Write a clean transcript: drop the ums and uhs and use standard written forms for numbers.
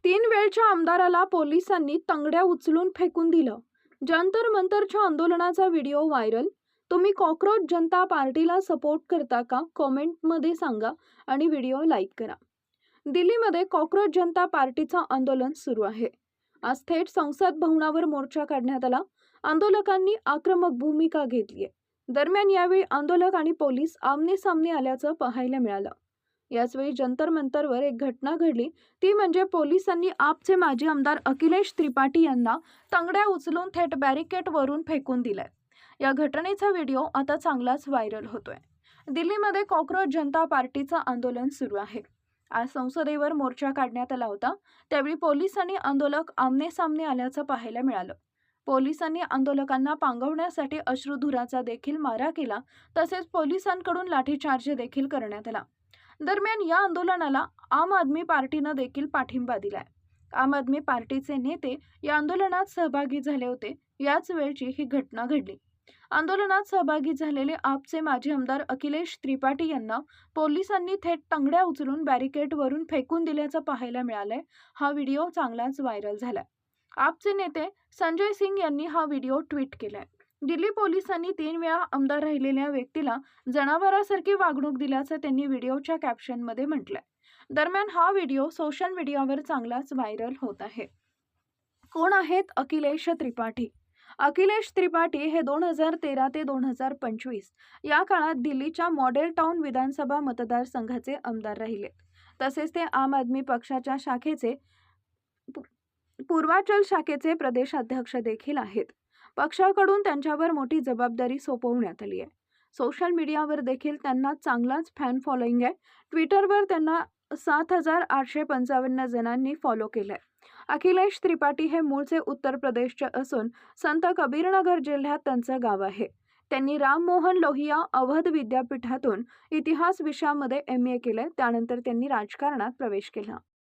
तीन वेळच्या आमदाराला पोलिसांनी तंगड्या उचलून फेकून दिलं. जंतर मंतरच्या आंदोलनाचा व्हिडिओ व्हायरल. तुम्ही कॉकरोच जनता पार्टीला सपोर्ट करता का? कॉमेंटमध्ये सांगा आणि व्हिडिओ लाईक करा. दिल्लीमध्ये कॉकरोच जनता पार्टीचं आंदोलन सुरू आहे. आज थेट संसद भवनावर मोर्चा काढण्यात आला. आंदोलकांनी आक्रमक भूमिका घेतली. दरम्यान यावेळी आंदोलक आणि पोलीस आमने-सामने आल्याचं पाहायला मिळालं. याचवेळी जंतर मंतरवर एक घटना घडली. ती म्हणजे पोलिसांनी आपचे माजी आमदार अखिलेश त्रिपाठी यांना तंगड्या उचलून थेट बॅरिकेडवरून फेकून दिलाय. या घटनेचा व्हिडिओ आता चांगलाच व्हायरल होतोय. दिल्लीमध्ये कॉकरोच जनता पार्टीचं आंदोलन सुरू आहे. आज संसदेवर मोर्चा काढण्यात आला होता. त्यावेळी पोलीस आणि आंदोलक आमने-सामने आल्याचं पाहायला मिळालं. पोलिसांनी आंदोलकांना पांगवण्यासाठी अश्रुधुराचा देखील मारा केला. तसेच पोलिसांकडून लाठीचार्ज देखील करण्यात आला. दरम्यान या आंदोलनाला आम आदमी पार्टीनं देखील पाठिंबा दिलाय. आम आदमी पार्टीचे नेते या आंदोलनात सहभागी झाले होते. याच वेळची ही घटना घडली. आंदोलनात सहभागी झालेले आपचे माजी आमदार अखिलेश त्रिपाठी यांना पोलिसांनी थेट तंगड्या उचलून बॅरिकेडवरून फेकून दिल्याचं पाहायला मिळालंय. हा व्हिडिओ चांगलाच व्हायरल झालाय. आपचे नेते संजय सिंग यांनी हा व्हिडिओ ट्विट केलाय. दिल्ली पोलिसांनी 3 वेळा आमदार राहिलेल्या व्यक्तीला जनावरासारखी वागणूक दिल्याचं त्यांनी व्हिडिओच्या कॅप्शनमध्ये म्हटलंय. दरम्यान हा व्हिडिओ सोशल मीडियावर चांगलाच व्हायरल होत आहे. कोण आहेत अखिलेश त्रिपाठी? अखिलेश त्रिपाठी हे 2013 ते 2025 या काळात दिल्लीच्या मॉडेल टाउन विधानसभा मतदारसंघाचे आमदार राहिले. तसेच ते आम आदमी पक्षाच्या शाखेचे पूर्वांचल शाखेचे प्रदेशाध्यक्ष देखील आहेत. पक्षाकडून त्यांच्यावर मोठी जबाबदारी सोपवण्यात आली आहे. सोशल मीडियावर देखील त्यांना चांगलाच फॅन फॉलोईंग आहे. ट्विटरवर त्यांना 7,855 जणांनी फॉलो केलंय. अखिलेश त्रिपाठी हे मूळचे उत्तर प्रदेशचे असून संत कबीरनगर जिल्ह्यात त्यांचं गाव आहे. त्यांनी राम मोहन लोहिया अवध विद्यापीठातून इतिहास विषयामध्ये MA केलंय. त्यानंतर त्यांनी राजकारणात प्रवेश केला.